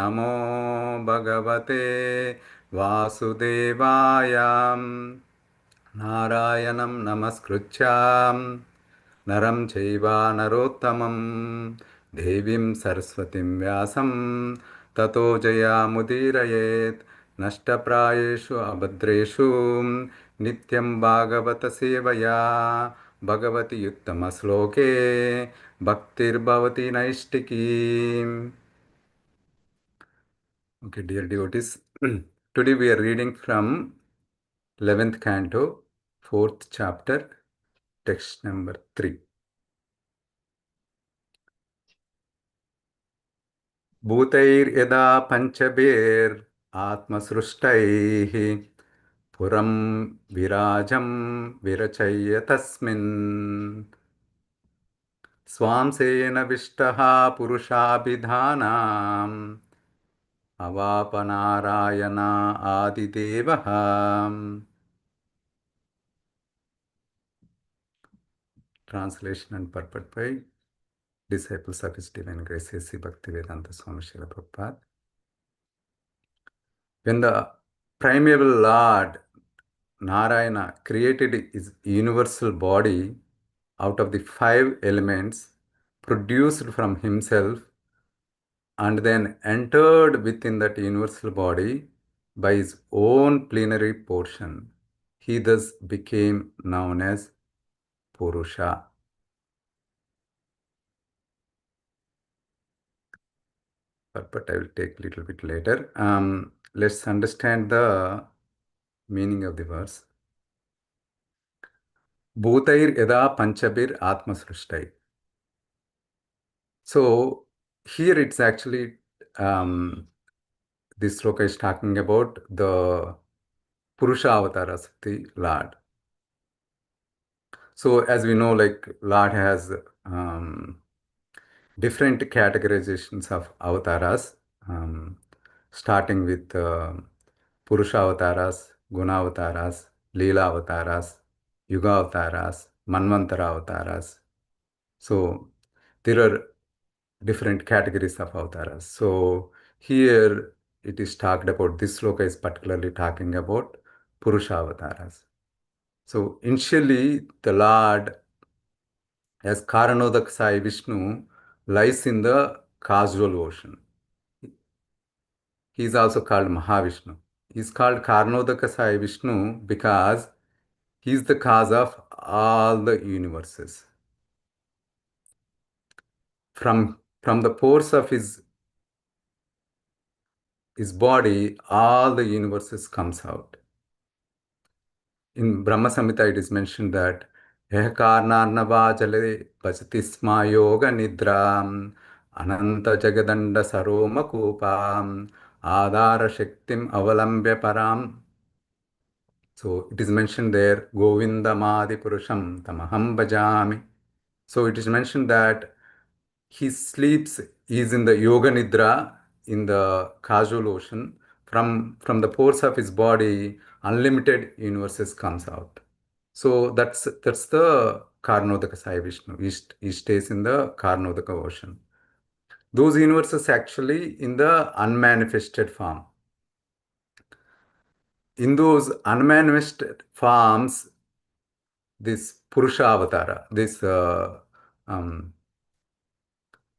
नमो भगवते वासुदेवाय नारायणं नमस्कृत्य नरं चैव नरोत्तमं देवीं सरस्वतीं व्यासं ततो जयामुदीरयेत् नष्टप्रायेषु अभद्रेषु नित्यं भागवतसेवया भगवति उत्तमश्लोके भक्तिर्भवति नैष्टिकी. Okay, dear devotees, today we are reading from 11th canto, 4th chapter, text number 3. भूतैर्यदा पञ्चभिर् आत्मसृष्टैः पुरं विराजं विरचय्य तस्मिन् स्वांसेन विष्टः पुरुषाभिधानाम् अवापनारायण आदिदेवः. Translation and purport by Disciples of His Divine Grace A.C. Bhaktivedanta Swami Srila Prabhupada. When the primeval Lord Narayana created his universal body out of the 5 elements produced from himself and then entered within that universal body by his own plenary portion, he thus became known as Purusha. But I will take a little bit later. Let's understand the meaning of the verse. Bhutair yada panchabir atma srishtai. So here it's actually this sloka is talking about the Purusha avatars of the Lord. So as we know, like Lord has different categorizations of avatars, starting with Purusha avatars, Guna avatars, Leela avatars, Yuga avatars, Manvantara avatars. So there are different categories of avatars. So here it is talked about, this sloka is particularly talking about Purusha avatars. So initially the Lord as Karanodak Sai Vishnu lies in the causal ocean. He is also called Mahavishnu. He is called Karnodaka Sai Vishnu because he is the cause of all the universes. From the pores of his body, all the universes comes out. In Brahma Samhita, it is mentioned that Karnarnava jale bhajati sma yoga nidram ananta jagadanda saroma kupam adara shaktim avalambya param. So it is mentioned there, Govindamadi Purusham Tamaham Bhajami. So it is mentioned that he sleeps, he is in the Yoga Nidra, in the causal ocean. From the pores of his body, unlimited universes comes out. So that's the Karnodaka Sai Vishnu. He stays in the Karnodaka ocean. Those universes actually in the unmanifested form. In those unmanifested forms, this Purusha Avatara, this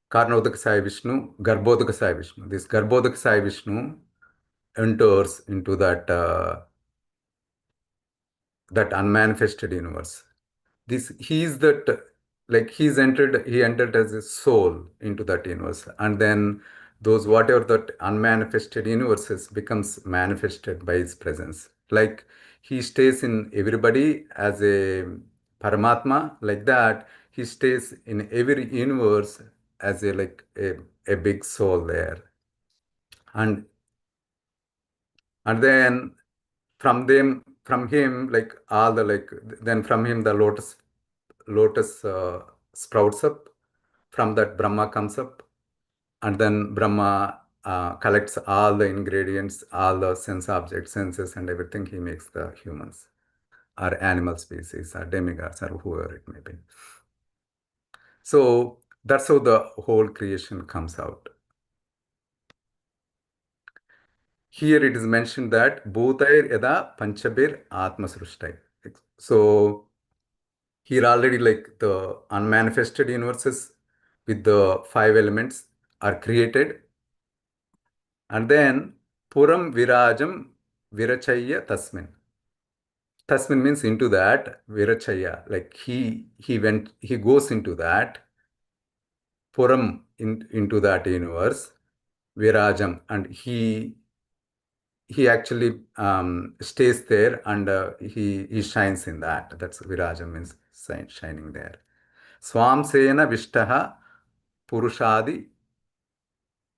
Karnodaka Sai Vishnu, Garbhodaka Sai Vishnu. This Garbhodaka Sai Vishnu enters into that unmanifested universe. He is that, like he entered as a soul into that universe, and then those whatever that unmanifested universes becomes manifested by his presence. Like he stays in everybody as a Paramatma, like that he stays in every universe as a big soul there. And then from him, like all the then from him the lotus sprouts up. From that Brahma comes up, and then Brahma collects all the ingredients, all the senses and everything. He makes the humans or animal species or demigods or whoever it may be. So that's how the whole creation comes out. Here it is mentioned that Bhutair Yada Panchabir Atma Srushtai. So here already like the unmanifested universes with the five elements are created, and then Puram Virajam Virachaya Tasmin. Tasmin means into that Virachaya, like he goes into that Puram into that universe, Virajam, and he actually stays there, and he shines in that. That's Virajam means shining there. Swamsena Vishtaha Purushadi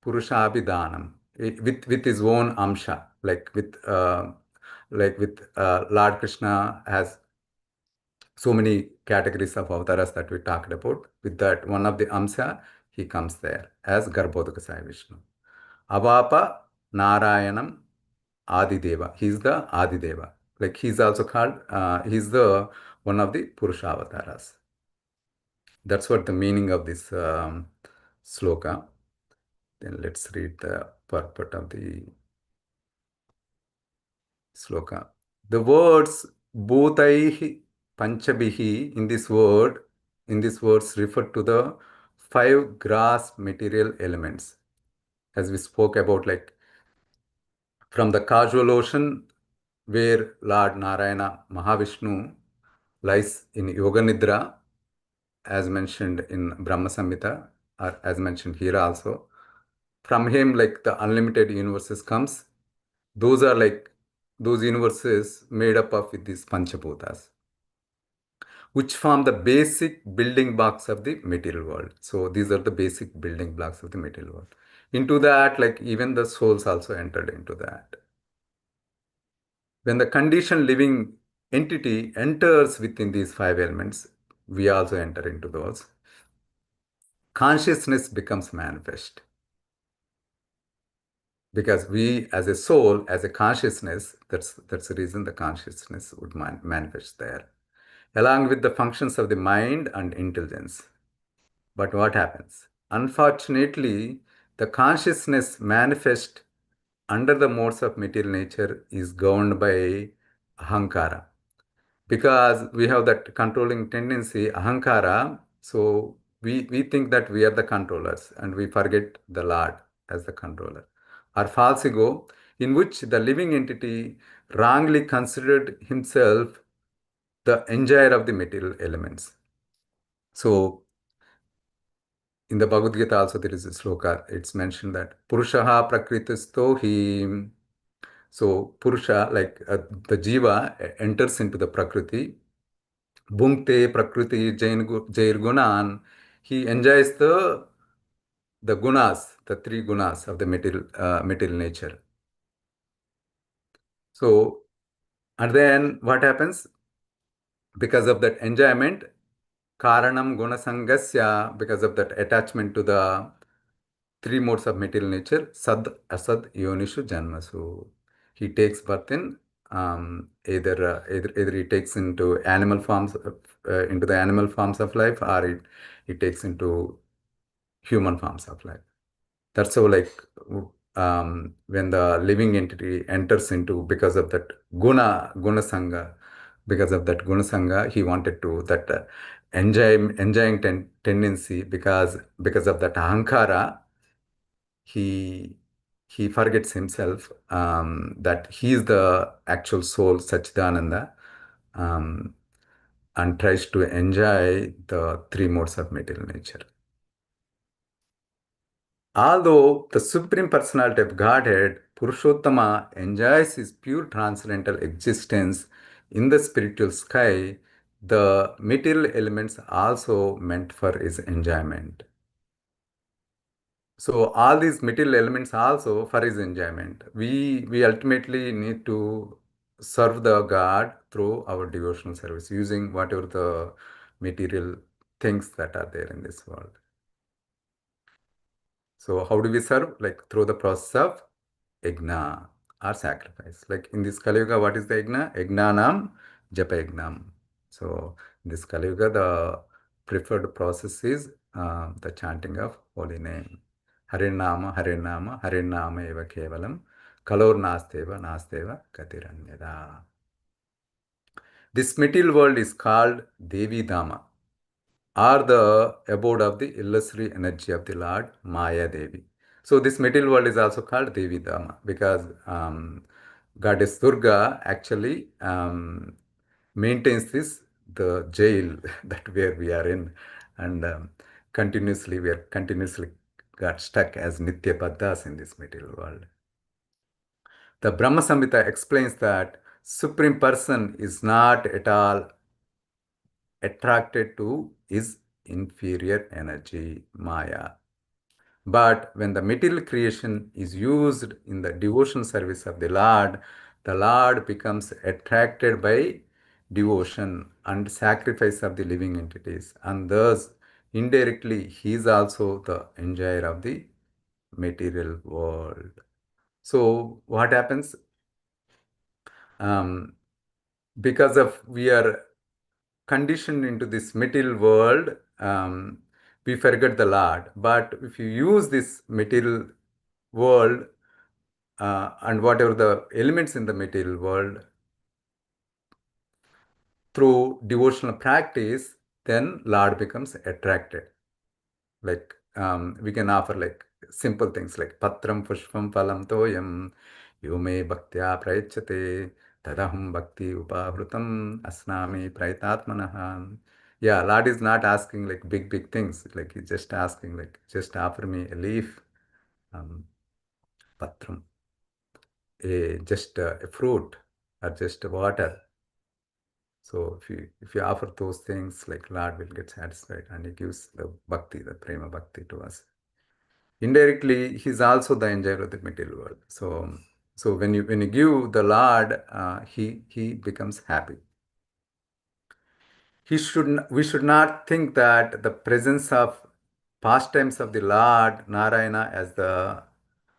Purushabhidanam, with his own amsha, like with Lord Krishna has so many categories of avatars that we talked about. With that, one of the amsa, he comes there as Garbhodaka Sai Vishnu. Avapa Narayanam Adideva. He's the Adideva. Like he's also called, he's the one of the Purusha avatars. That's what the meaning of this sloka. Then let's read the purport of the sloka. The words Bhutaihi Panchabihi in this words refer to the five gross material elements. As we spoke about, like from the causal ocean where Lord Narayana Mahavishnu lies in Yoga Nidra, as mentioned in Brahma Samhita, or as mentioned here also. From him, like the unlimited universes comes. Those are like those universes made up of with these Panchabhutas, which form the basic building blocks of the material world. So these are the basic building blocks of the material world. Into that, like even the souls also entered into that. When the conditioned living entity enters within these five elements, we also enter into those. Consciousness becomes manifest. Because we, as a soul, as a consciousness, that's the reason the consciousness would manifest there, along with the functions of the mind and intelligence. But what happens? Unfortunately, the consciousness manifest under the modes of material nature is governed by ahankara. Because we have that controlling tendency, ahankara, so we think that we are the controllers and we forget the Lord as the controller. Or false ego, in which the living entity wrongly considered himself the enjoyer of the material elements. So in the Bhagavad Gita also there is a sloka, it's mentioned that Purushaha Prakritisto hi. So Purusha, like the Jiva enters into the Prakriti. Bhunkte Prakriti Jair Gunan. He enjoys the gunas, the three gunas of the material nature. So, and then what happens? Because of that enjoyment, Karanam Gunasangasya, because of that attachment to the three modes of material nature, Sad, Asad, Yonishu, Janmasu. He takes birth in either he takes into animal forms, into the animal forms of life, or it takes into human forms of life. That's how, like, when the living entity enters into, because of that guna sangha, because of that guna sangha, he wanted to that enjoying tendency, because of that ahankara, he he forgets himself, that he is the actual soul, Satchidananda, um, and tries to enjoy the three modes of material nature. Although the Supreme Personality of Godhead, Purushottama, enjoys his pure transcendental existence in the spiritual sky, the material elements also meant for his enjoyment. So all these material elements also for his enjoyment. We ultimately need to serve the God through our devotional service, using whatever the material things that are there in this world. So how do we serve? Like through the process of yajna or sacrifice. Like in this Kali Yuga, what is the yajna? Yajnanam japa yajnam. So in this Kali Yuga, the preferred process is the chanting of holy name. Harinama, Harinama, Harinama eva kevalam. Kalor nasteva nasteva katiranyada. This material world is called Devi Dama, or the abode of the illusory energy of the Lord Maya Devi. So this material world is also called Devi Dama because Goddess Durga actually maintains this the jail that where we are in, and continuously we are continuously got stuck as Nitya Paddas in this material world. The Brahma Samhita explains that Supreme Person is not at all attracted to his inferior energy, Maya. But when the material creation is used in the devotion service of the Lord becomes attracted by devotion and sacrifice of the living entities, and thus indirectly he is also the enjoyer of the material world. So what happens? Um, because of we are conditioned into this material world, we forget the Lord. But if you use this material world and whatever the elements in the material world through devotional practice, then Lord becomes attracted. Like we can offer like simple things like patram pushpam phalam toyam yume bhaktya prayachate tadaham bhakti upahrutam asnami praitatmanaha. Yeah, Lord is not asking like big things. Like he's just asking like just offer me a leaf, patram, a just a fruit or just water. So if you offer those things, like Lord will get satisfied and he gives the bhakti, the prema bhakti to us. Indirectly, he's also the enjoyer of the material world. So when you give the Lord, he becomes happy. We should not think that the presence of pastimes of the Lord Narayana as the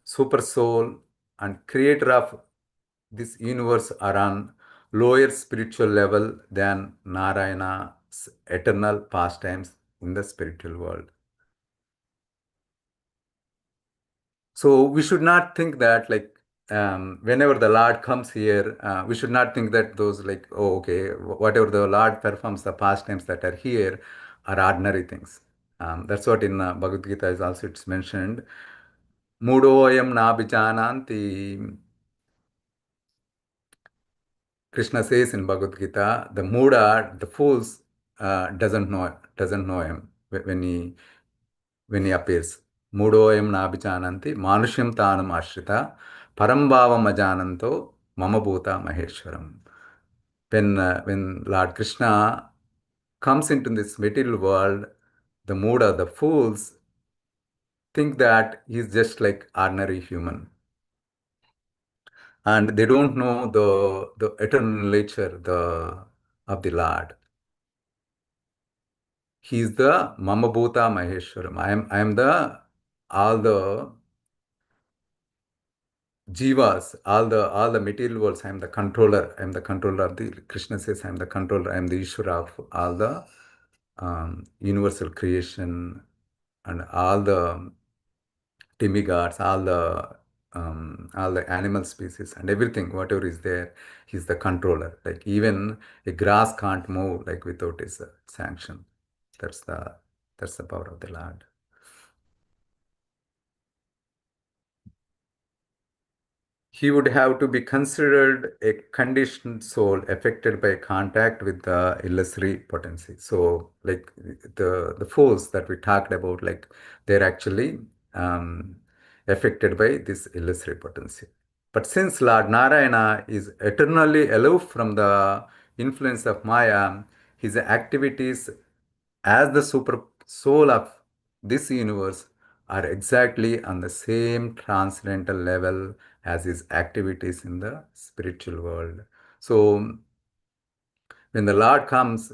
super soul and creator of this universe are on lower spiritual level than Narayana's eternal pastimes in the spiritual world. So we should not think that like whenever the Lord comes here, we should not think that those like, oh, okay, whatever the Lord performs, the pastimes that are here are ordinary things. That's what in Bhagavad Gita is also it's mentioned. Mudoyam nabijananti. Krishna says in Bhagavad Gita, the Muda, the fools, doesn't know him when he appears. Mudoyam nabhijananti manusham tanam ashrita parambhavam ajananto mama bhuta maheshwaram. When Lord Krishna comes into this material world, the Muda, the fools, think that he's just like ordinary human. And they don't know the eternal nature of the Lord. He is the Mamabhuta Maheshwaram. I am the all the jivas, all the material worlds. I am the controller. I am the controller of the Krishna says I am the controller. I am the Ishvara of all the universal creation and all the demigods, all the animal species and everything, whatever is there, he's the controller. Like even a grass can't move like without his sanction. That's the power of the Lord. He would have to be considered a conditioned soul affected by contact with the illusory potency. So, like the fools that we talked about, like they're actually um, affected by this illusory potency. But since Lord Narayana is eternally aloof from the influence of Maya, his activities as the super soul of this universe are exactly on the same transcendental level as his activities in the spiritual world. So when the Lord comes,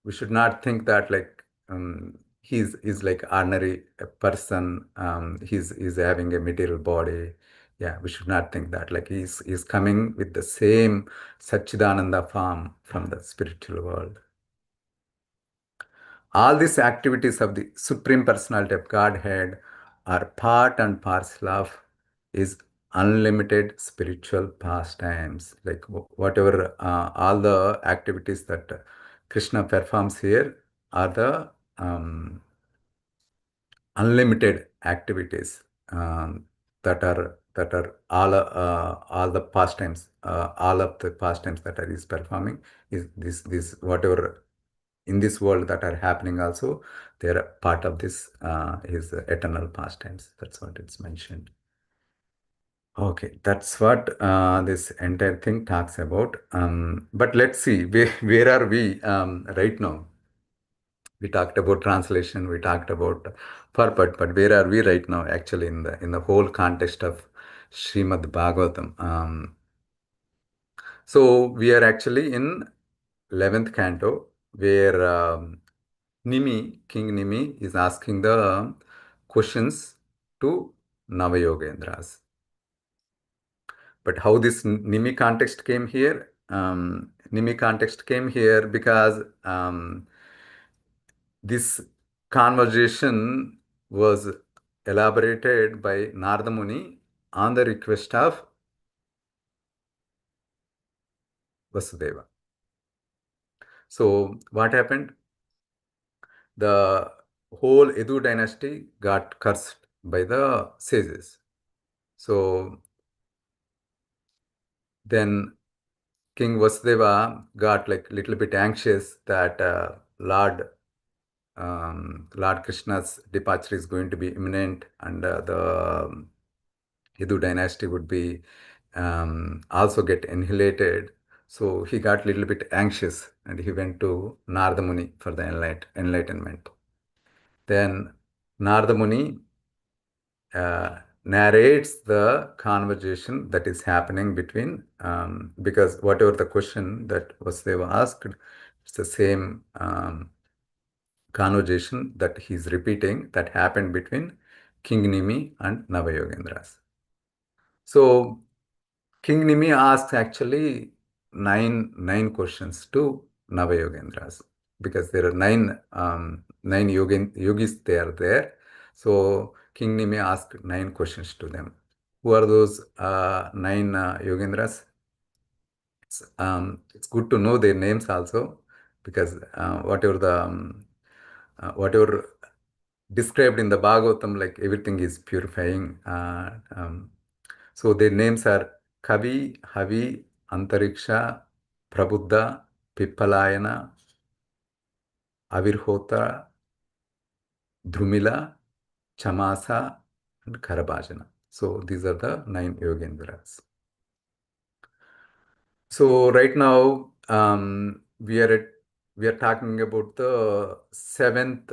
we should not think that like he's like ordinary person. He's having a material body. Yeah, we should not think that like he's coming with the same Satchidananda form from the spiritual world. All these activities of the Supreme Personality of Godhead are part and parcel of His unlimited spiritual pastimes, like whatever all the activities that Krishna performs here are the unlimited activities that are all the pastimes, all of the pastimes that are is performing is this whatever in this world that are happening also, they are part of this his eternal pastimes. That's what it's mentioned. Okay, that's what this entire thing talks about. But let's see, where are we right now? We talked about translation, we talked about purport, but where are we right now actually in the whole context of Srimad Bhagavatam? So we are actually in 11th canto where King Nimi is asking the questions to Navayogendras. But how this Nimi context came here? Nimi context came here because this conversation was elaborated by Narada Muni on the request of Vasudeva. So what happened? The whole Edu dynasty got cursed by the sages. So then King Vasudeva got like little bit anxious that Lord Krishna's departure is going to be imminent, and the Hindu dynasty would be also get annihilated. So he got a little bit anxious, and he went to Narada Muni for the enlightenment. Then Narada Muni narrates the conversation that is happening between, because whatever the question that Vasudeva asked, it's the same conversation that he's repeating that happened between King Nimi and Navayogendras. So King Nimi asks actually nine questions to Navayogendras because there are nine yogis they are there. So King Nimi asked 9 questions to them. Who are those nine yogendras? It's good to know their names also because whatever described in the Bhagavatam, like everything is purifying. So their names are Kavi, Havi, Antariksha, Prabuddha, Pippalayana, Avirhota, Drumila, Chamasa, and Karabhajana. So these are the 9 yogendras. So right now we are talking about the seventh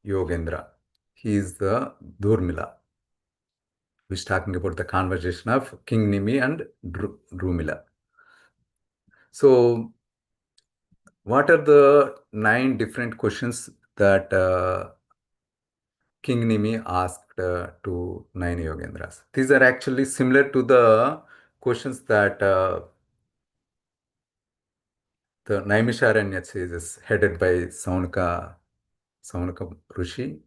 yogendra. He is the Durmila, who is talking about the conversation of King Nimi and Drumila. So what are the 9 different questions that King Nimi asked to 9 yogendras? These are actually similar to the questions that the Naimisharanya sages headed by Saunaka Rishi.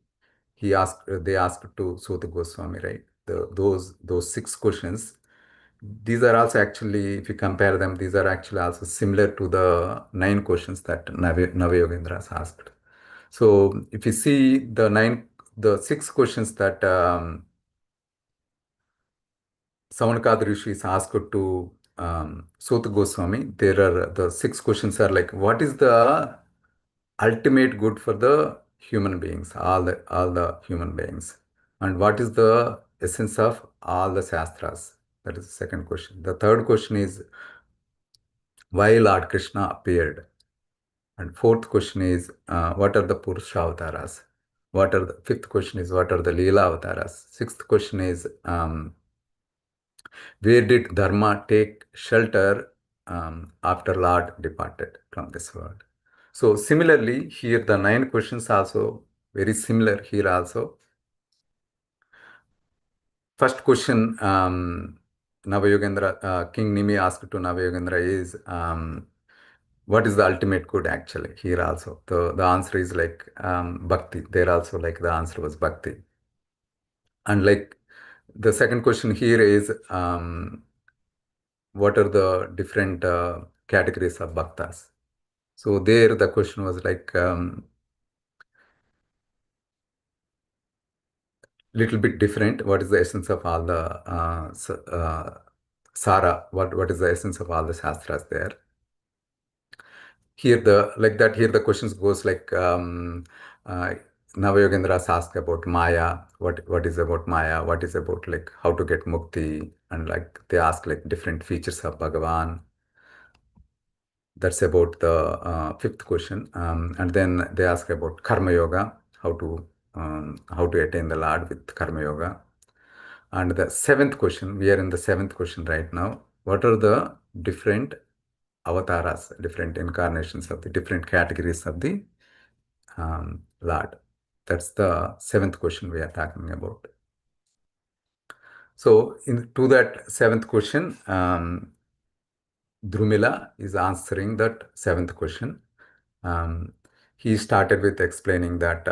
They asked to Sota Goswami, right? Those 6 questions. These are also actually, if you compare them, these are actually also similar to the 9 questions that Navayogendras asked. So if you see the 6 questions that Savanakad Rishi is asked to Sota Goswami, there are the 6 questions are like, what is the ultimate good for the human beings, all the human beings, and what is the essence of all the shastras? That is the second question. The third question is why Lord Krishna appeared, and fourth question is what are the Purusha avatars? Fifth question is what are the Leela avatars? Sixth question is where did Dharma take shelter after Lord departed from this world? So similarly, here the 9 questions also very similar here also. First question, Navayogendra, King Nimi asked to Navayogendra is, what is the ultimate good actually? Here also, the answer is like bhakti. There also like the answer was bhakti. And like The second question here is, what are the different categories of bhaktas? So there the question was like, little bit different. What is the essence of all the Sara? What is the essence of all the shastras there? Here the like that. Here the questions goes like, uh, Navayogendras ask about Maya. What is about Maya? What is about like how to get mukti? And like they ask like different features of Bhagavan. That's about the fifth question. And then they ask about Karma Yoga, how to attain the Lord with Karma Yoga. And the seventh question, we are in the seventh question right now. What are the different avatars, different incarnations of the different categories of the Lord? That's the seventh question we are talking about. So, to that seventh question, Drumila is answering that seventh question. Um, he started with explaining that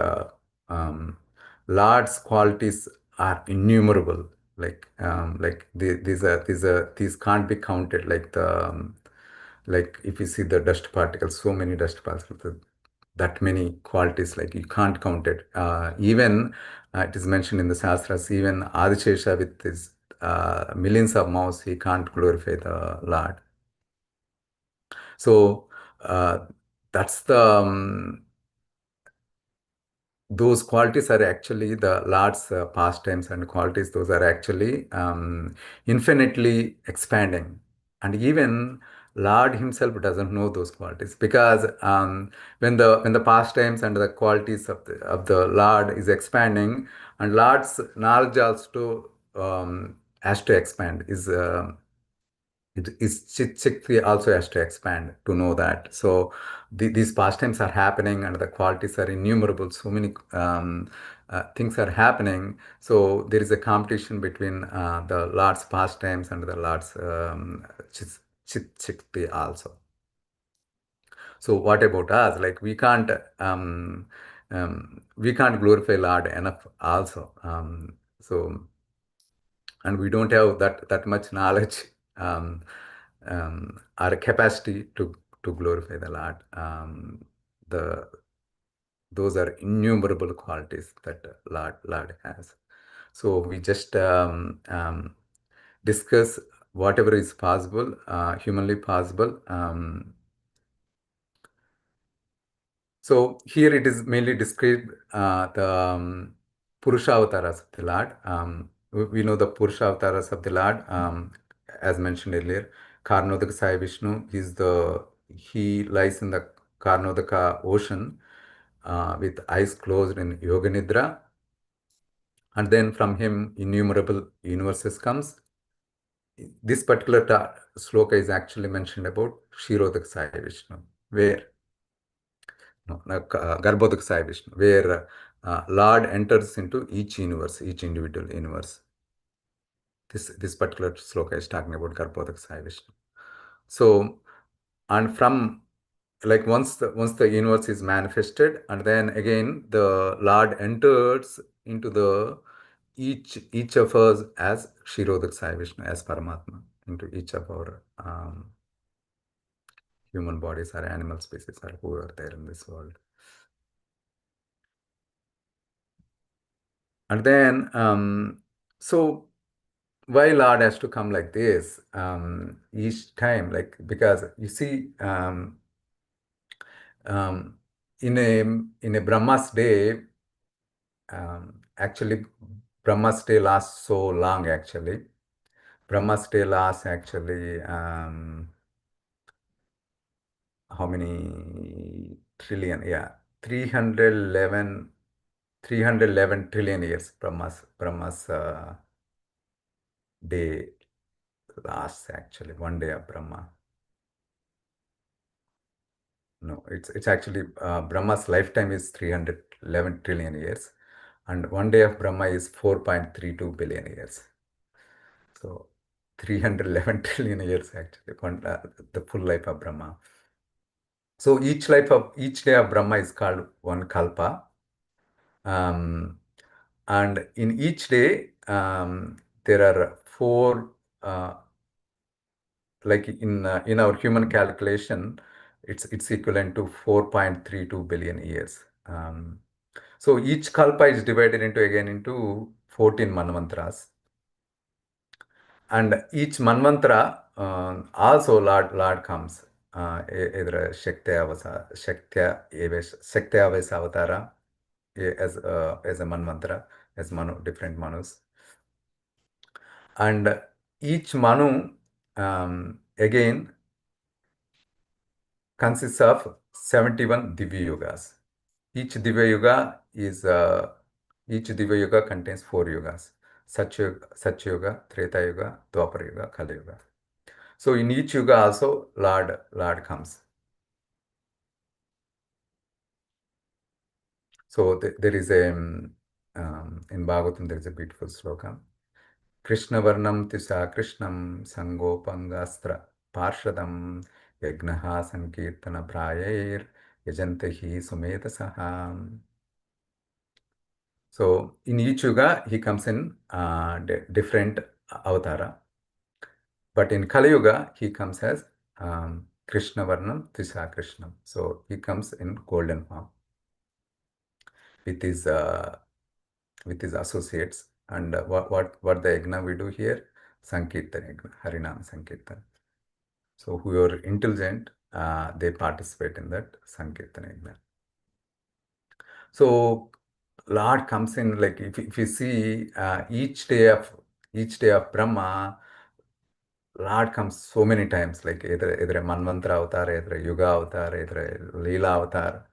Lord's qualities are innumerable. These can't be counted. Like if you see the dust particles, so many dust particles, that many qualities, like you can't count it. Even it is mentioned in the Shastras, even Adishesha with his millions of mouths, he can't glorify the Lord. So that's the those qualities are actually the Lord's pastimes and qualities. Those are actually infinitely expanding, and even Lord himself doesn't know those qualities, because when the pastimes and the qualities of the Lord is expanding, and Lord's knowledge also has to expand. Shakti also has to expand to know that. So these pastimes are happening and the qualities are innumerable. So many things are happening. So there is a competition between the Lord's pastimes and the Lord's Shakti also. So what about us? Like we can't glorify Lord enough also. And we don't have that much knowledge, or capacity to glorify the Lord. The Those are innumerable qualities that Lord has. So we just discuss whatever is possible, humanly possible. So here it is mainly described the Purusha avatars of the Lord. We know the Purusha avatars of the Lord, as mentioned earlier. Karnodaka Sai Vishnu, he lies in the Karnodaka ocean with eyes closed in Yoga Nidra, and then from him innumerable universes comes. This particular sloka is actually mentioned about Shirodaka Sai Vishnu, where no, Garbhodak Sai Vishnu, where Lord enters into each universe, each individual universe. This particular sloka is talking about Garbhodak Sai Vishnu. So, and from like once the universe is manifested, and then again the Lord enters into the each of us as Shirodak Sai Vishnu, as Paramatma, into each of our human bodies or animal species or who are there in this world. And then, so why Lord has to come like this each time? Like, because you see, um, in a Brahma's day, actually, Brahma's day lasts so long. Actually, Brahma's day lasts actually how many trillion? Yeah, 311, 311 trillion years. Brahma's day lasts actually 1 day of Brahma. No, it's actually Brahma's lifetime is 311 trillion years, and 1 day of Brahma is 4.32 billion years. So 311 trillion years actually, the full life of Brahma. So each day of Brahma is called one kalpa, and in each day, there are four, like in our human calculation, it's equivalent to 4.32 billion years. So each kalpa is divided into 14 manvantras, and each manvantra also Lord comes either Shakti Avasa Avatara as a manvantra, as Manu, different Manus. And each Manu again consists of 71 Divya Yugas. Each Divya Yuga each Divya Yuga contains 4 yugas: Satya Yuga, Treta Yuga, Dwapara Yuga, Kali Yuga. So in each yuga also Lord comes. So there is a in Bhagavatam there is a beautiful sloka. Krishna Varnam Tisa Krishnam Sangopangastra Parshadam Yagnaha Sankirtana Prayair Yajantehi Sumeta Saham. So in each yuga he comes in different avatara. But in Kali Yuga, he comes as Krishna Varnam Tisa Krishnam. So he comes in golden form with his associates. And what the yagna we do here? Sankirtan yagna, Harinam Sankirtan. So who are intelligent, they participate in that Sankirtan yagna. So Lord comes in, like if you see each day of Brahma, Lord comes so many times, like either a Manvantara avatar, either a Yuga avatar, either a Leela avatar.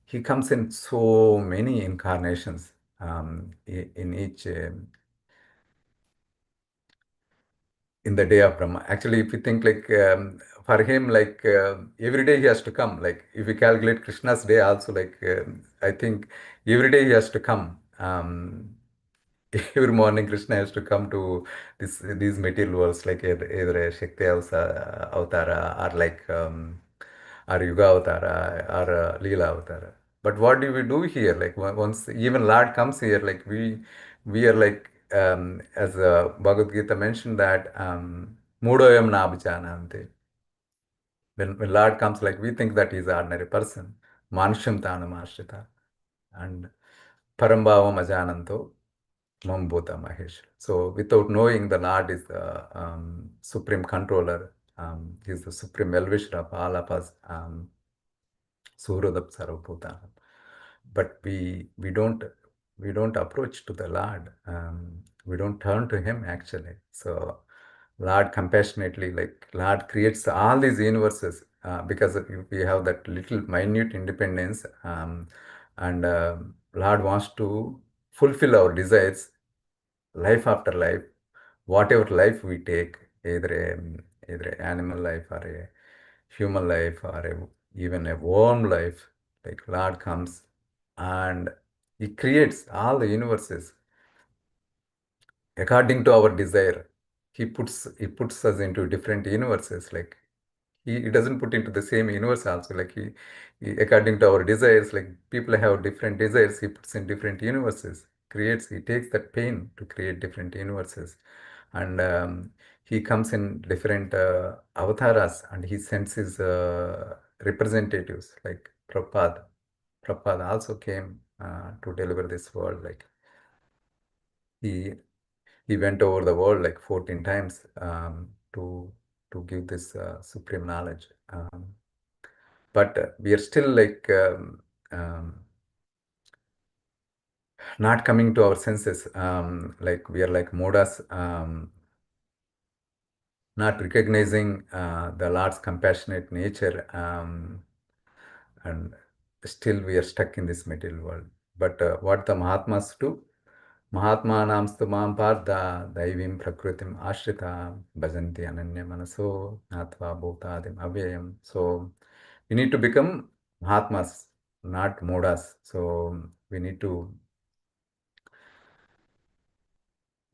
He comes in so many incarnations in each in the day of Brahma. Actually, if you think like for him, like every day he has to come. Like if you calculate Krishna's day also, like I think every day he has to come. Every morning Krishna has to come to these material worlds, like either a Shakti Avatara or like or Yuga Avatara or Leela Avatara. But what do we do here? Like once even Lord comes here, like we are like as Bhagavad Gita mentioned that Mudoyam Nabhijanante. When Lord comes, like we think that he's an ordinary person. Manusham Tanam and Parambhavam Ajananto Mambhuta Mahesh. So without knowing the Lord is the supreme controller, he's the supreme well-wisher of all of us, Suhradap Sarvabhuta. But we don't approach to the Lord. We don't turn to him actually. So Lord compassionately, like Lord creates all these universes because we have that little minute independence, and Lord wants to fulfill our desires life after life, whatever life we take, either a animal life or a human life or even a worm life, like Lord comes and he creates all the universes according to our desire. He puts us into different universes, like he doesn't put into the same universe also, like he according to our desires, like people have different desires, he puts in different universes, he takes that pain to create different universes. And he comes in different avatars, and he sends his representatives, like Prabhupada also came to deliver this world. Like he he went over the world like 14 times to give this supreme knowledge. But we are still like not coming to our senses. Like we are like modas, not recognizing the Lord's compassionate nature, and still we are stuck in this material world. But what the Mahatmas do? Mahatmanam stumam partha daivim prakritim ashrita bhajanti ananya manaso natva bhutadim avyayam. So we need to become Mahatmas, not Modas. So we need to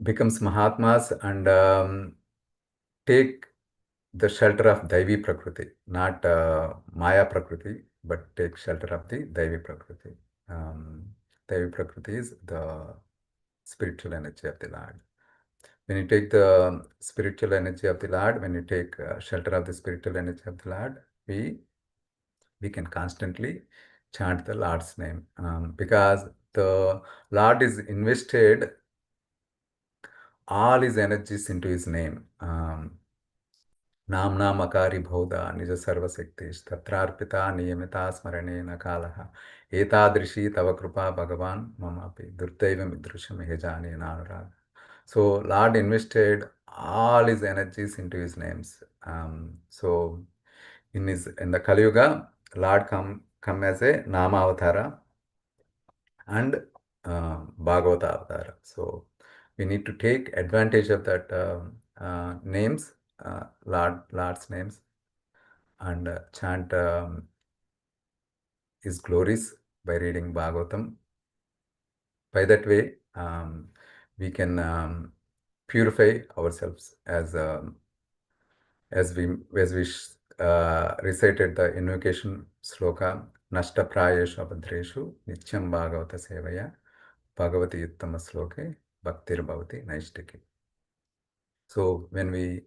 become Mahatmas and take the shelter of Daivi Prakriti, not Maya Prakriti, but take shelter of the Daivi Prakriti. Daivi Prakriti is the spiritual energy of the Lord. When you take the spiritual energy of the Lord, when you take shelter of the spiritual energy of the Lord, we can constantly chant the Lord's name, because the Lord is invested all his energies into his name. नाम्ना मकारी बहुधा निज सर्वशक्तिश्च तत्रार्पिता नियमिता स्मरणेन कालः एतादृशी तव कृपा भगवान् ममापि दुर्दैवम् ईदृशम् हे जाने नानुराग. So Lord invested all his energies into his names. So in the Kali Yuga, Lord come as a Nama Avatara and Bhagavata Avatara. So we need to take advantage of that names, Lord's names, and chant his glories by reading Bhagavatam. By that way, we can purify ourselves as we recited the invocation sloka, Nashta Prayeshu Abhadreshu Nityam Bhagavata Sevaya Bhagavati Uttama Sloke Bhaktir Bhavati Naishtiki. So when we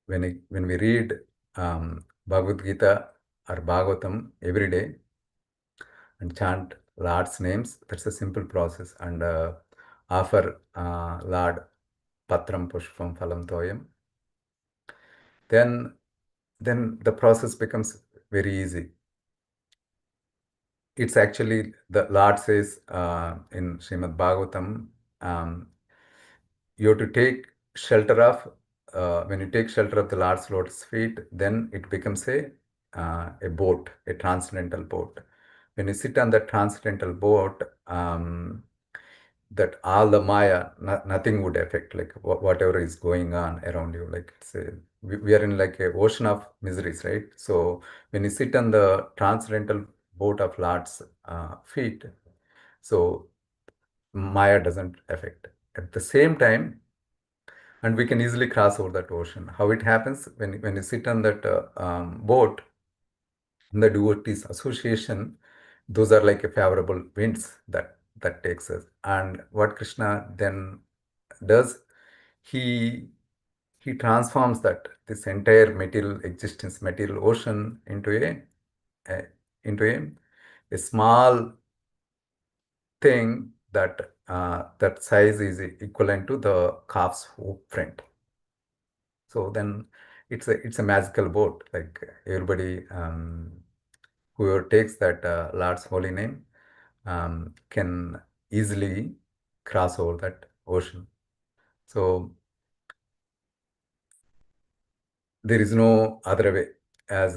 read Bhagavad Gita or Bhagavatam every day and chant Lord's names, that's a simple process, and offer Lord Patram Pushpam Phalam Toyam, then the process becomes very easy. It's actually, the Lord says in Srimad Bhagavatam, you have to take shelter of, when you take shelter of the Lord's lotus feet, then it becomes a boat, a transcendental boat. When you sit on that transcendental boat, that all the Maya, nothing would affect, like whatever is going on around you. Like we are in like a ocean of miseries, right? So when you sit on the transcendental boat of Lord's feet, so Maya doesn't affect. At the same time, and we can easily cross over that ocean. How it happens, when you sit on that boat in the devotees association, those are like a favorable winds that takes us. And what Krishna then does, he transforms this entire material existence, material ocean into a into a small thing that size is equivalent to the calf's hoof print. So then it's a magical boat. Like everybody, whoever takes that Lord's holy name, can easily cross over that ocean. So there is no other way, as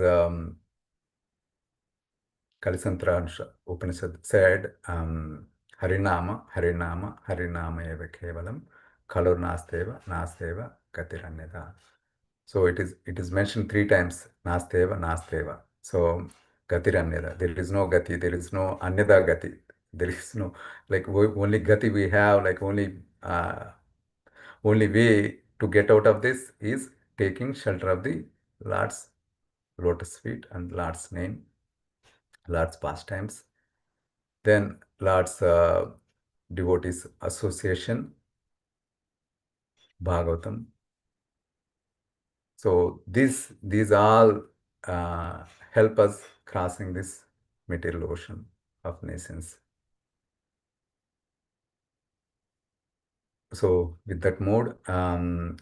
Kalisantra Upanishad said, Harinama, Harinama, Harinama eva kevalam, Kalur nasteva, nasteva, gatiranyada. So it is mentioned 3 times, nasteva, nasteva. So gatiranyada, there is no gati, there is no anyada gati. There is no, like only gati we have, like only way to get out of this is taking shelter of the Lord's lotus feet and Lord's name, Lord's pastimes, then Lord's devotees association, Bhagavatam. So these all help us crossing this material ocean of nations. So with that mode,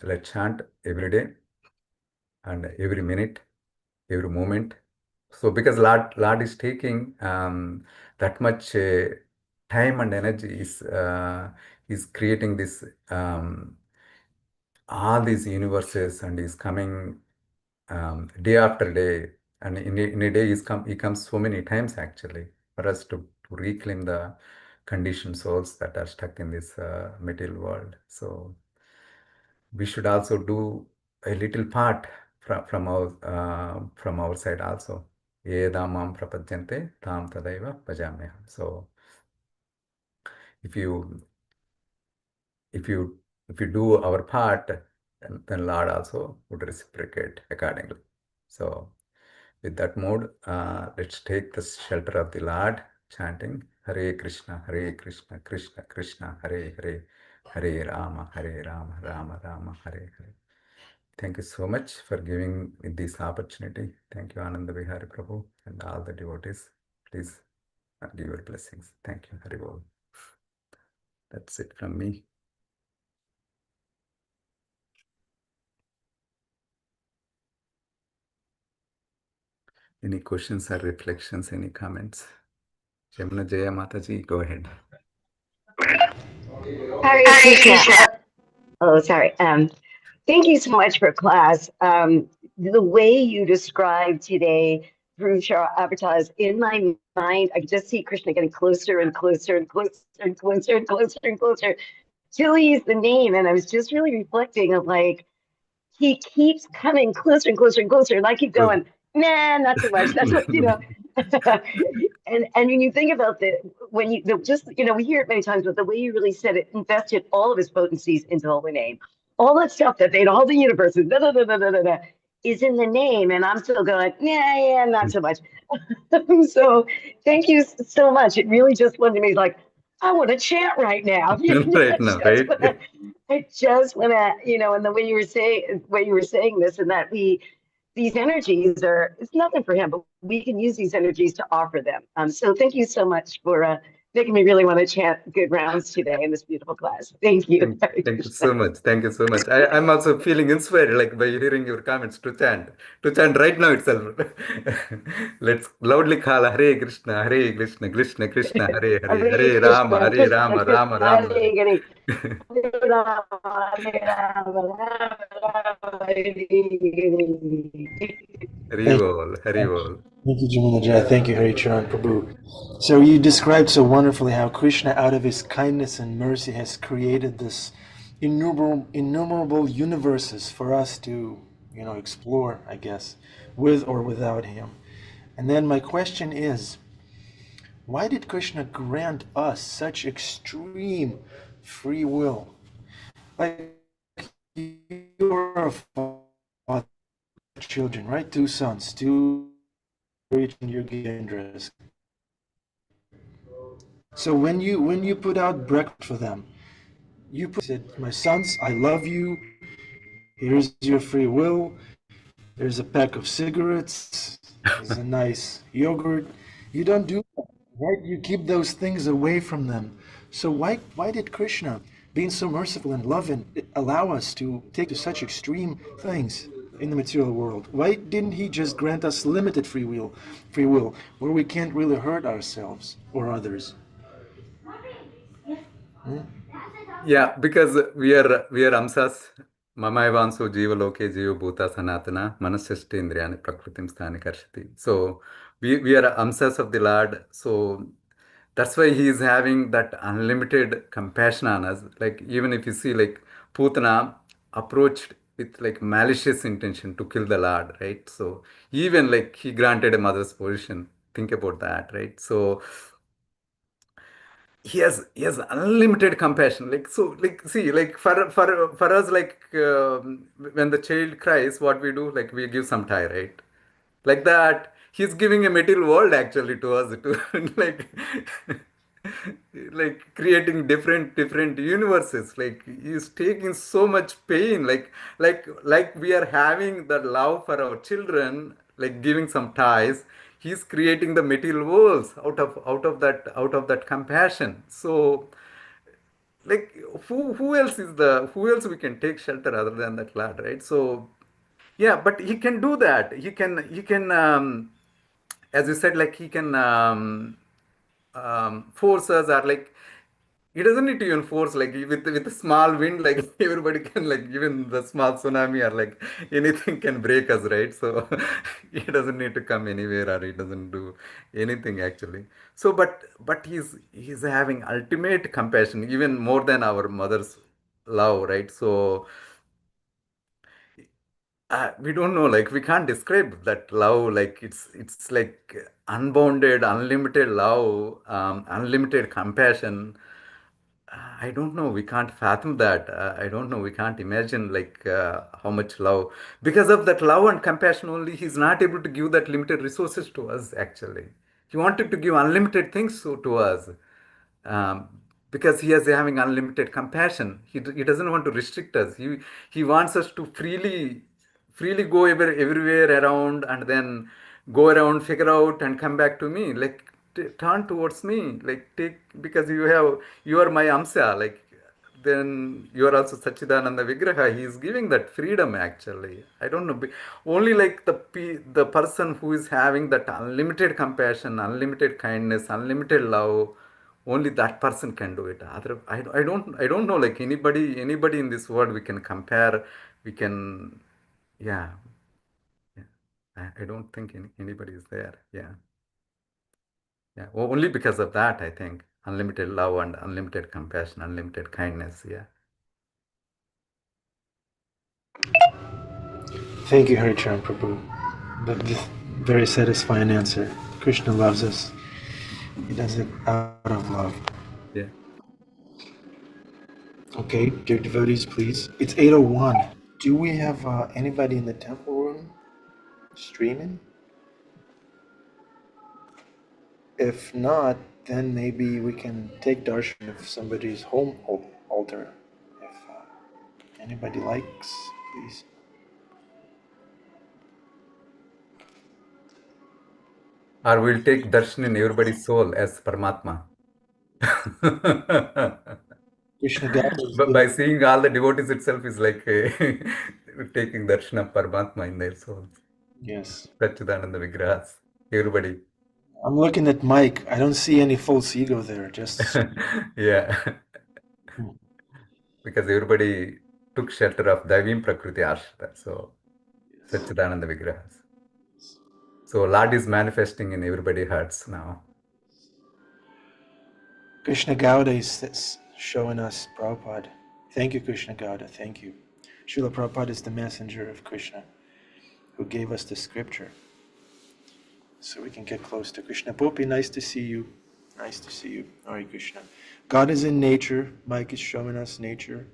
let's chant every day and every minute, every moment. So because Lord is taking that much time and energy, is creating this all these universes, and is coming day after day, and in a day he comes so many times actually, for us to reclaim the conditioned souls that are stuck in this material world. So we should also do a little part from our side also. Yedamam prapadyante tam tadaiva bhajamyaham. So if you if you do our part, then Lord also would reciprocate accordingly. So with that mode, let's take the shelter of the Lord, chanting Hare Krishna, Krishna Krishna, Hare Hare, Hare Rama, Hare Rama, Rama Rama, Hare Hare. Thank you so much for giving me this opportunity. Thank you, Ananda Vihari Prabhu, and all the devotees. Please give your blessings. Thank you, Hari Bol. That's it from me. Any questions or reflections, any comments? Yamuna Jaya Mataji, go ahead. Hare Krishna. Oh, sorry. Thank you so much for class. The way you described today through Shara avatars in my mind, I could just see Krishna getting closer and closer and closer and closer and closer and closer till he's the name. And I was just really reflecting of like, he keeps coming closer and closer and closer. And I keep going, nah, not so much. That's what, and when you think about we hear it many times, but the way you really said it, invested all of his potencies into the holy name. All that stuff that made all the universes, is in the name. And I'm still going, yeah, not so much. So thank you so much. It really just wanted me like, I want to chant right now. Right now, right? I just want to, and the way you were saying this, and that these energies are, it's nothing for him, but we can use these energies to offer them. So thank you so much for making me really want to chant good rounds today in this beautiful class. Thank you. Thank you so much. Thank you so much. I'm also feeling inspired, like by hearing your comments to chant right now itself. Let's loudly call Hare Krishna, Krishna Krishna, Hare Hare, Hare Krishna, Hare Krishna Rama, Krishna, Rama Rama, Hare Hare. Hare. Hare Rama, Hare Rama, Rama Hare Hare. Hari Thank Bol, Hari you. Bol. Thank you, Jamuna Jai. Thank you, Hari Charan Prabhu. So you described so wonderfully how Krishna, out of his kindness and mercy, has created this innumerable universes for us to, explore, I guess, with or without him. And then my question is, why did Krishna grant us such extreme free will? Like you're a father, children, right? Two sons, two Yogendras. So when you put out breakfast for them, you said, "My sons, I love you. Here's your free will. There's a pack of cigarettes. There's a nice yogurt." You don't do that, right? You keep those things away from them. So why did Krishna, being so merciful and loving, allow us to take to such extreme things in the material world? Why didn't he just grant us limited free will, where we can't really hurt ourselves or others? Hmm? Yeah, because we are amsas. Mamaivanso jiva loke jiva bhuta sanatana manasashtendriyani prakritim sthani karshati. So we are amsas of the Lord. So that's why he is having that unlimited compassion on us. Like even if you see like Putana approached with like malicious intention to kill the Lord, right? So even like he granted a mother's position. Think about that, right? So he has unlimited compassion, like so, like see, like for us, like when the child cries, what we do, like we give some tie, right? Like that he's giving a material world actually to us to like like creating different universes, like he's taking so much pain, like we are having the love for our children, like giving some ties, he's creating the material worlds out of that compassion. So like who else we can take shelter other than that lad, right? So yeah, but he can do that. He can as you said, like he can force us, or like he doesn't need to even force, like with a small wind, like everybody can, like even the small tsunami or like anything can break us, right? So he doesn't need to come anywhere, or he doesn't do anything actually. So but he's having ultimate compassion, even more than our mother's love, right? So we don't know, like we can't describe that love, like it's like unbounded, unlimited love, unlimited compassion. I don't know, we can't fathom that. I don't know, we can't imagine like how much love, because of that love and compassion only he's not able to give that limited resources to us actually. He wanted to give unlimited things to us. um, because he is having unlimited compassion. He doesn't want to restrict us. He wants us to freely go everywhere around, and then go around, figure out, and come back to me. Like turn towards me. Like take, because you are my Amsa. Like then you are also Sachidananda Vigraha. He is giving that freedom actually. I don't know. Only like the person who is having that unlimited compassion, unlimited kindness, unlimited love, only that person can do it. Other, I don't know like anybody in this world we can compare. We can, yeah, yeah. I don't think anybody is there. Yeah, yeah. Only because of that, I think unlimited love and unlimited compassion, unlimited kindness. Yeah. Thank you, Hari Charan Prabhu. This very satisfying answer. Krishna loves us. He does it out of love. Yeah. Okay, dear devotees, please. It's 8:01. Do we have anybody in the temple room streaming? If not, then maybe we can take darshan of somebody's home altar. If anybody likes, please. Or we'll take darshan in everybody's soul as Paramatma. Krishna Gata is But good. by seeing all the devotees itself is like taking darshan of Paramatma in their souls. Yes. Sachidananda Vigrahas. Everybody. I'm looking at Mike. I don't see any false ego there. Just Yeah. Because everybody took shelter of Daivim Prakriti Ashrita. So Sachidananda Vigrahas. So Lord is manifesting in everybody's hearts now. Krishna Gauda is showing us Prabhupada. Thank you, Krishna Gauda. Thank you. Srila Prabhupada is the messenger of Krishna who gave us the scripture so we can get close to Krishna. Popi, nice to see you. Nice to see you. Hare Krishna. God is in nature. Mike is showing us nature.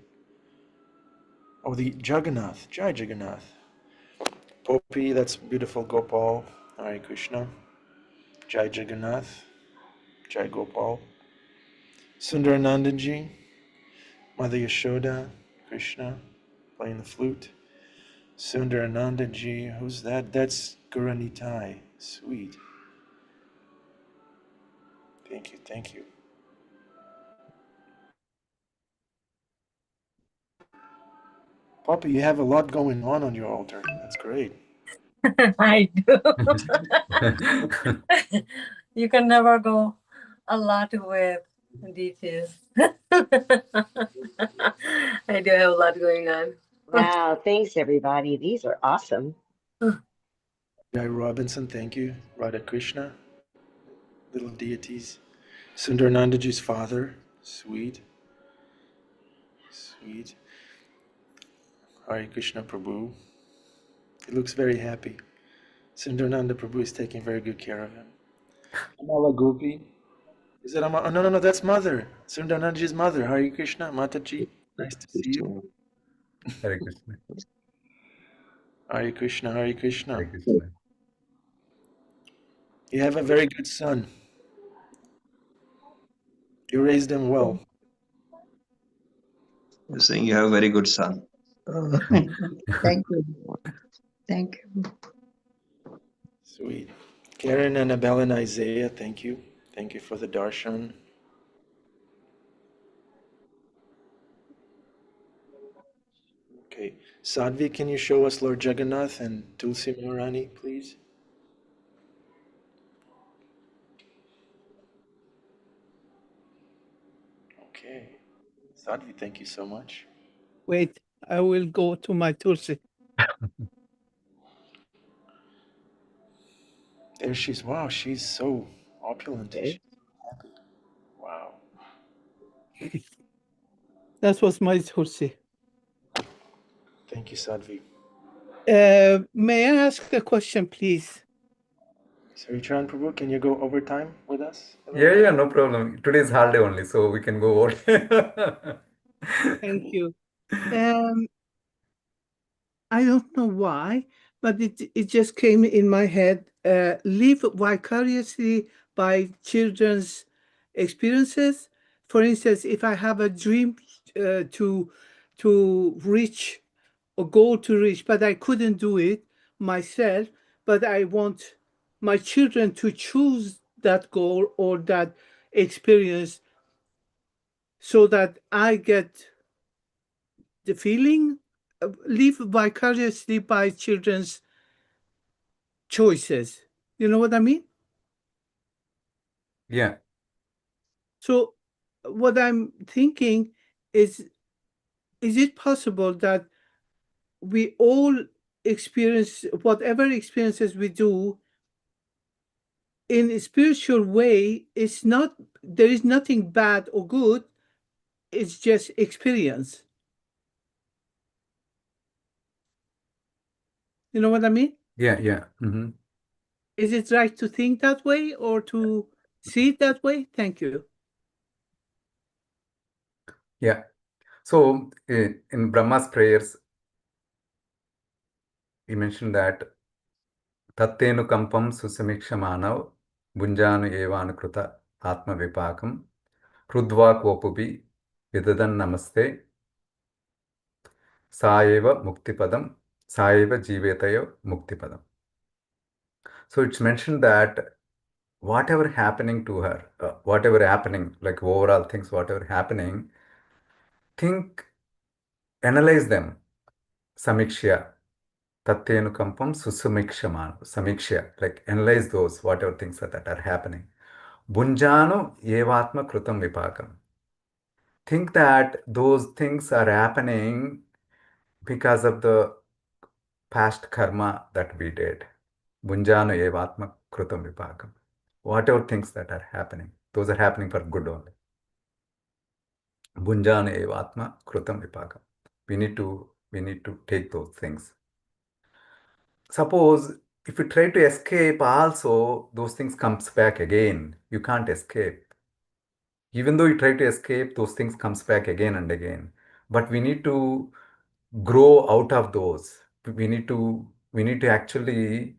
Oh, the Jagannath. Jai Jagannath. Popi, that's beautiful Gopal. Hare Krishna. Jai Jagannath. Jai Gopal. Sundaranandaji. Mother Yashoda. Krishna playing the flute. Sundaranandaji. Who's that? That's Guranitai. Sweet. Thank you. Thank you. Papa, you have a lot going on your altar. That's great. I do. You can never go a lot with details. I do have a lot going on. Wow, thanks everybody. These are awesome. Jai Robinson, thank you. Radha Krishna, little deities. Sundaranandaji's father, sweet. Sweet. Hari Krishna Prabhu. He looks very happy. Sundarananda Prabhu is taking very good care of him. Amala Gopi. Is that Amala? Oh, no, that's mother. Sundaranandaji's mother. Hari Krishna, Mataji. Nice to see you. Hare Krishna. Hari Krishna, Hari Krishna. Hare Krishna. You have a very good son. You raised him well. You're saying you have a very good son. Oh, thank you. Thank you. Sweet. Karen, Annabelle, and Isaiah, thank you. Thank you for the darshan. Okay. Sadhvi, can you show us Lord Jagannath and Tulsi Maharani, please? Okay. Sadhvi, thank you so much. Wait, I will go to my Tulsi. There she's, wow, she's so opulent. Okay. She's happy. Wow. That was my Tulsi. Thank you, Sadhvi. May I ask a question, please? Hari Charan Prabhu, can you go overtime with us? Yeah, no problem. Today is holiday only, so we can go out. Thank you. I don't know why, but it just came in my head. Live vicariously by children's experiences. for instance, if I have a dream to reach a goal to reach, but I couldn't do it myself, but I want my children to choose that goal or that experience so that I get the feeling, live vicariously by children's choices. You know what I mean? Yeah. So what I'm thinking is it possible that we all experience whatever experiences we do in a spiritual way? It's not, there is nothing bad or good, it's just experience. You know what I mean? Yeah. Yeah. Hmm. Is it right to think that way or to see it that way? Thank you. Yeah. So in Brahma's prayers, he mentioned that Tattenu kampam susamikshamanav bunjanu evanu kruta atma vipakam krudva kopubi vidadan namaste saeva muktipadam saeva jivetayo muktipadam. So it's mentioned that whatever happening to her, whatever happening, like overall things, whatever happening, think, analyze them, samikshya, tattenu kampam susumikshaman, samikshya, like analyze those, whatever things that are happening. Bunjano evatma krutam vipakam. Think that those things are happening because of the past karma that we did. Bunjano evatma krutam vipakam. Whatever things that are happening, those are happening for good only. Bunjana evatma krutam vipakam. We need to take those things. Suppose if you try to escape also, those things comes back again. You can't escape. Even though you try to escape, those things comes back again and again. But we need to grow out of those. We need to actually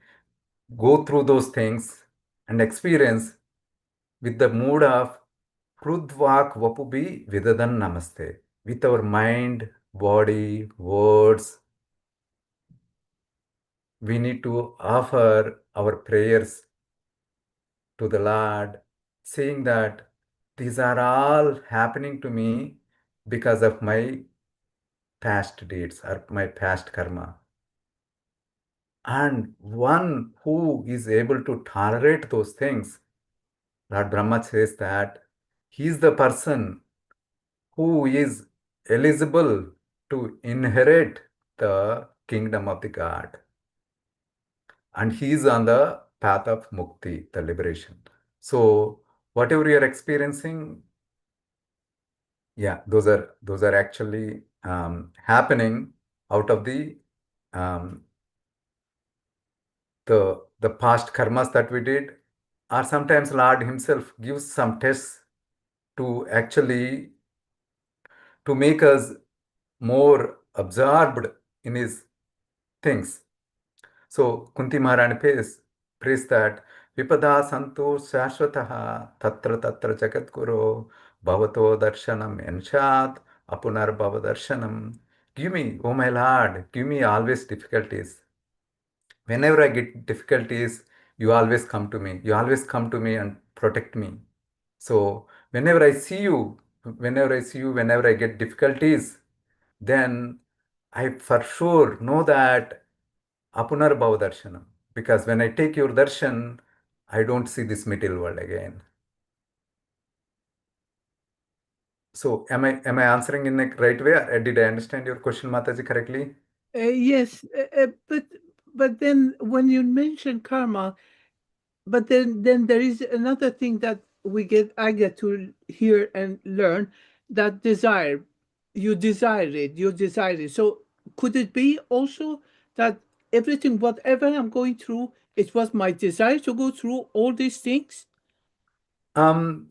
go through those things and experience with the mood of Krudvak Vapubi Vidadan Namaste. With our mind, body, words, we need to offer our prayers to the Lord, saying that these are all happening to me because of my past deeds or my past karma. And one who is able to tolerate those things, Lord Brahma says that he is the person who is eligible to inherit the kingdom of the God. And he is on the path of mukti, the liberation. So whatever you are experiencing, yeah, those are actually happening out of um, the past karmas that we did, or sometimes Lord Himself gives some tests to actually to make us more absorbed in His things. So Kunti Maharani prays that Vipada Santo Shashvataha Tatra Tatra Jagatguru Bhavato Darshanam Enshat Apunar Bhava Darshanam. Give me, oh my Lord, give me always difficulties. Whenever I get difficulties, you always come to me. You always come to me and protect me. So whenever I see you, whenever I get difficulties, then I for sure know that Apunar Bhava Darshanam. Because when I take your darshan, I don't see this material world again. So am I answering in the right way? Or did I understand your question, Mataji, correctly? Yes, but then when you mention karma, but then there is another thing that I get to hear and learn, that desire. You desire it. So could it be also that everything, whatever I'm going through, it was my desire to go through all these things? Um,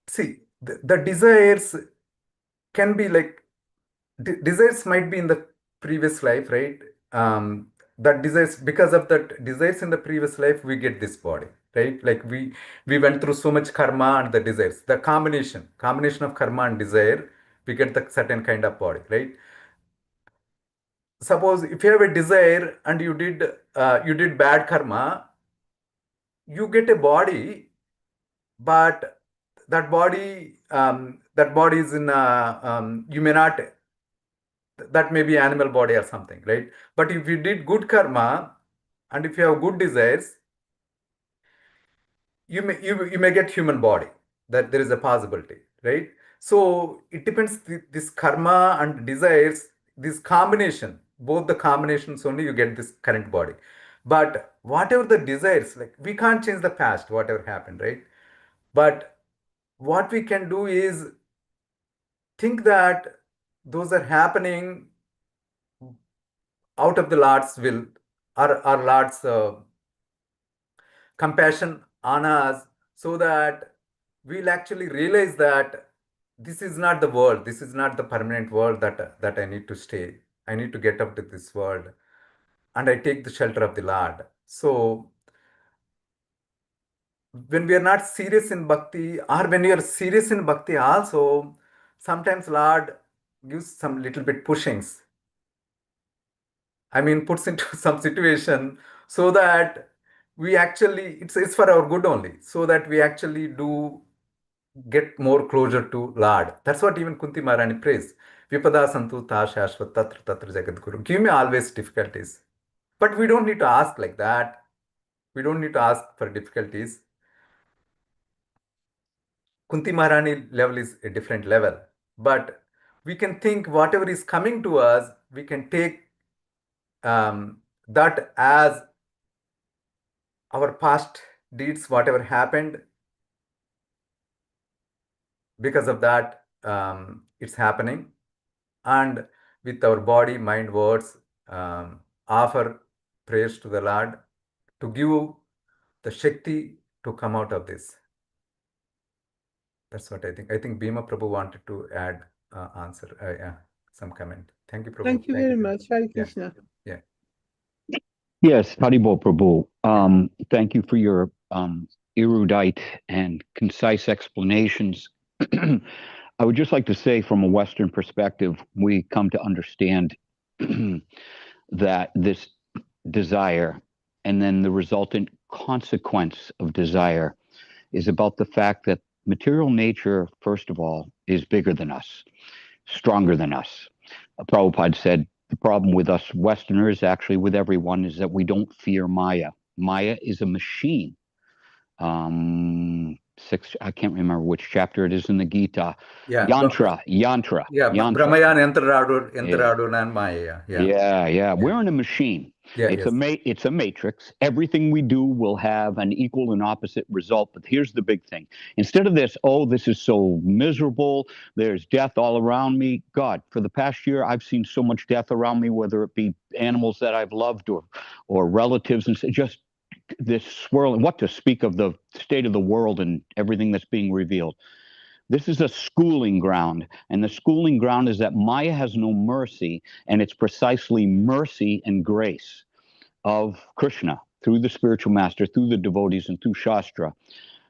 See, the desires can be like desires might be in the previous life, right? that desires, because of that desires in the previous life, we get this body, right? Like we went through so much karma and the desires, the combination of karma and desire, we get the certain kind of body, right? Suppose if you have a desire and you did bad karma, you get a body, but that body is in you may not, that may be animal body or something, right? But if you did good karma and if you have good desires, you may get human body. That there is a possibility, right? So it depends, this karma and desires, this combination, both the combinations only you get this current body. But whatever the desires, like we can't change the past, whatever happened, right? But what we can do is think that those are happening out of the Lord's will, or Lord's compassion on us, so that we'll actually realize that this is not the world, this is not the permanent world that I need to stay. I need to get up to this world, and I take the shelter of the Lord. So when we are not serious in bhakti, or when you are serious in bhakti also, sometimes Lord gives some little bit pushings. I mean, puts into some situation, so that we actually, it's for our good only, so that we actually do get more closer to Lord. That's what even Kunti Maharani prays. Vipada santu ta shashvat tatra tatra jagadguru. Give me always difficulties. But we don't need to ask like that. We don't need to ask for difficulties. Kunti Maharani level is a different level. But we can think whatever is coming to us, we can take that as our past deeds, whatever happened, because of that, it's happening. And with our body, mind, words, offer prayers to the Lord to give the Shakti to come out of this. That's what I think. I think Bhima Prabhu wanted to add answer, yeah, some comment. Thank you, Prabhu. Thank you very much. Hare Krishna. Yeah. Yes, Haribol Prabhu. Thank you for your erudite and concise explanations. I would just like to say, from a Western perspective, we come to understand that this desire and then the resultant consequence of desire is about the fact that material nature, first of all, is bigger than us, stronger than us. Prabhupada said, the problem with us Westerners, actually with everyone, is that we don't fear Maya. Maya is a machine. I can't remember which chapter it is in the Gita. Yeah. Yantra. Yeah. Brahmayan Yantradu and Maya. Yeah. We're in a machine. Yeah. It's a matrix. Everything we do will have an equal and opposite result. But here's the big thing. Instead of this, oh, this is so miserable, there's death all around me. God, for the past year, I've seen so much death around me, whether it be animals that I've loved or relatives, and just this swirling, what to speak of the state of the world and everything that's being revealed. This is a schooling ground, and the schooling ground is that Maya has no mercy, and it's precisely mercy and grace of Krishna through the spiritual master, through the devotees, and through Shastra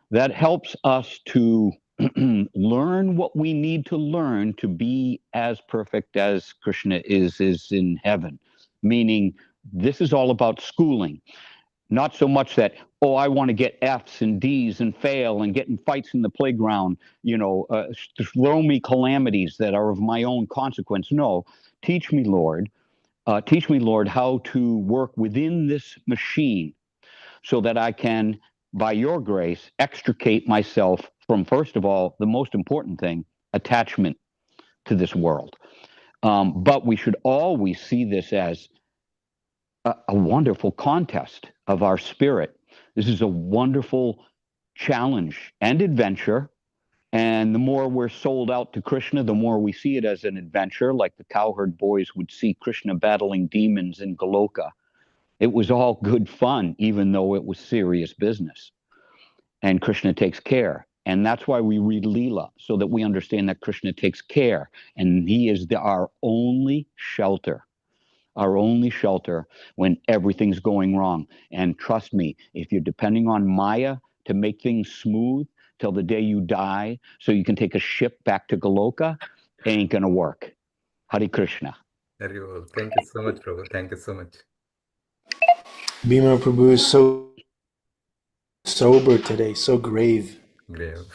that helps us to learn what we need to learn to be as perfect as Krishna is in heaven. Meaning, this is all about schooling. Not so much that, oh, I want to get F's and D's and fail and get in fights in the playground, throw me calamities that are of my own consequence. No, teach me, Lord, how to work within this machine so that I can, by your grace, extricate myself from, first of all, the most important thing, attachment to this world. But we should always see this as a wonderful contest of our spirit. This is a wonderful challenge and adventure. And the more we're sold out to Krishna, the more we see it as an adventure, like the cowherd boys would see Krishna battling demons in Goloka. It was all good fun, even though it was serious business. And Krishna takes care. And that's why we read Leela, so that we understand that Krishna takes care. And he is our only shelter. our only shelter when everything's going wrong. And trust me, if you're depending on Maya to make things smooth till the day you die so you can take a ship back to Goloka, it ain't going to work. Hare Krishna. Very well. Thank you so much, Prabhu. Thank you so much. Bhima Prabhu is so sober today, so grave. Grave.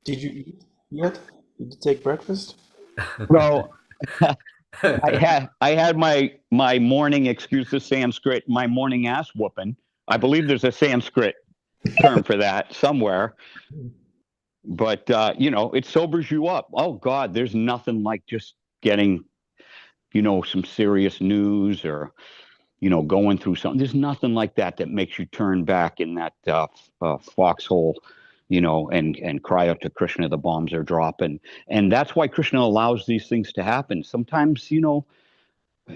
Did you eat yet? Did you take breakfast? Well, I had my morning, excuse the Sanskrit, my morning ass whooping. I believe there's a Sanskrit term for that somewhere. But it sobers you up. Oh God, there's nothing like just getting, some serious news or, going through something. There's nothing like that makes you turn back in that foxhole, and cry out to Krishna, the bombs are dropping. And that's why Krishna allows these things to happen. Sometimes,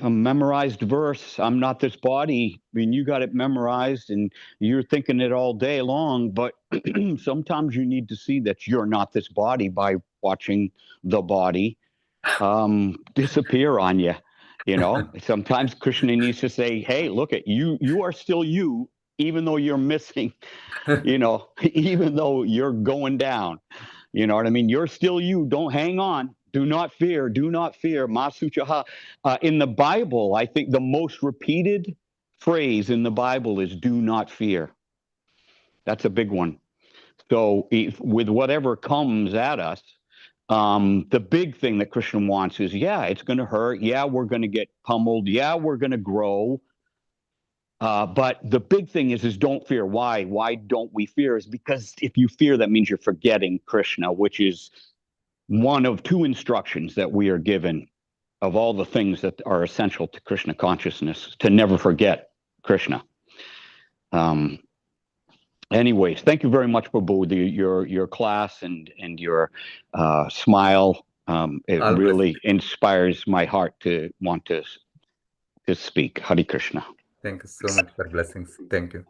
a memorized verse, I'm not this body. I mean, you got it memorized and you're thinking it all day long, but sometimes you need to see that you're not this body by watching the body disappear on you. Sometimes Krishna needs to say, hey, look at you, you are still you, even though you're missing, even though you're going down. You know what I mean? You're still you. Don't hang on. Do not fear. Do not fear. Masuchaha. In the Bible, I think the most repeated phrase in the Bible is do not fear. That's a big one. So with whatever comes at us, the big thing that Krishna wants is, yeah, it's going to hurt. Yeah, we're going to get pummeled. Yeah, we're going to grow. But the big thing is don't fear. Why? Why don't we fear? Is because if you fear, that means you're forgetting Krishna, which is one of two instructions that we are given of all the things that are essential to Krishna consciousness, to never forget Krishna. Anyways, thank you very much, Prabhu. Your class and your smile, it Always. really inspires my heart to want to speak. Hari Krishna. Thank you so much for blessings. Thank you.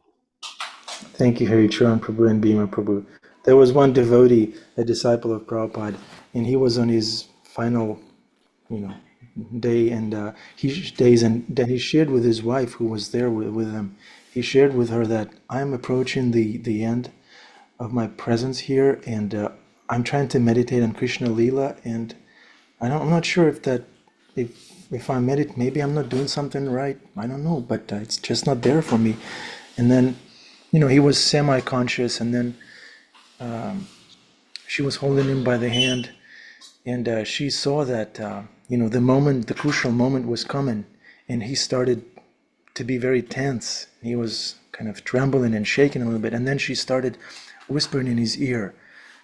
Thank you, Hari Charan Prabhu and Bhima Prabhu. There was one devotee, a disciple of Prabhupada, and he was on his final, day, and then he shared with his wife, who was there with him. He shared with her that I'm approaching the end of my presence here, and I'm trying to meditate on Krishna Lila, and I'm not sure if I meditate, maybe I'm not doing something right. I don't know, but it's just not there for me. And then, he was semi-conscious, and then she was holding him by the hand, and she saw that, the crucial moment was coming, and he started to be very tense. He was kind of trembling and shaking a little bit, and then she started whispering in his ear,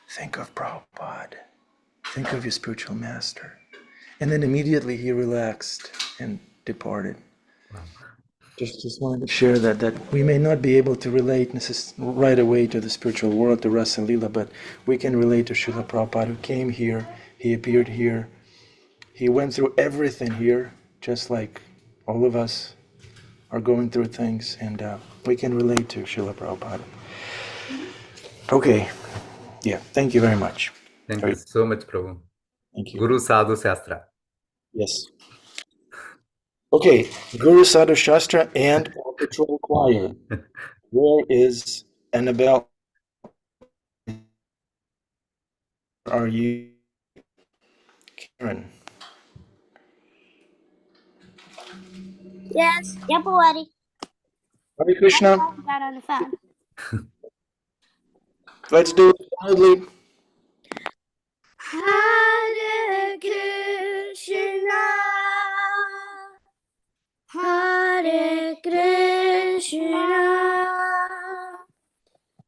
think of Prabhupada, think of your spiritual master. And then immediately he relaxed and departed. Wow. Just wanted to share that we may not be able to relate right away to the spiritual world, to Rasa Lila, but we can relate to Srila Prabhupada, who came here, he appeared here, he went through everything here, just like all of us are going through things, and we can relate to Srila Prabhupada. Okay, yeah, thank you very much. Thank you so much, Prabhu. Thank you. Guru Sadhu Shastra. Yes. Okay, Guru Sadhu Shastra and Paw Patrol Choir. Where is Annabelle? Are you, Karen? Yes, yep, already. Hare Krishna. Got on the phone. Let's do it loudly. Hare Krishna, Hare Krishna,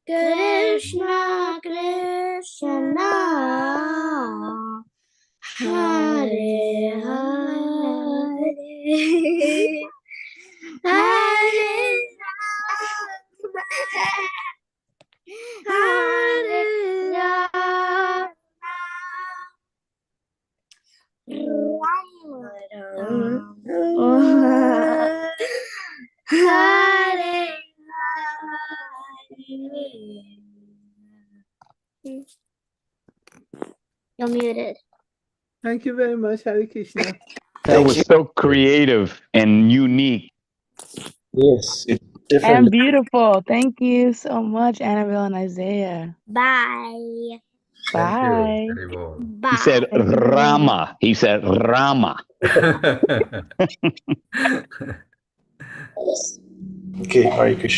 Krishna Krishna, Hare Hare, Hare Rama, Hare You're muted. Thank you very much, Hare Krishna. That was so creative and unique. Yes, it's And different. beautiful. Thank you so much, Annabelle and Isaiah. Bye. Thank you. Bye. Very well. He said Bye. Thank you, everyone. Rama. He said Rama. Okay, Hare Krishna.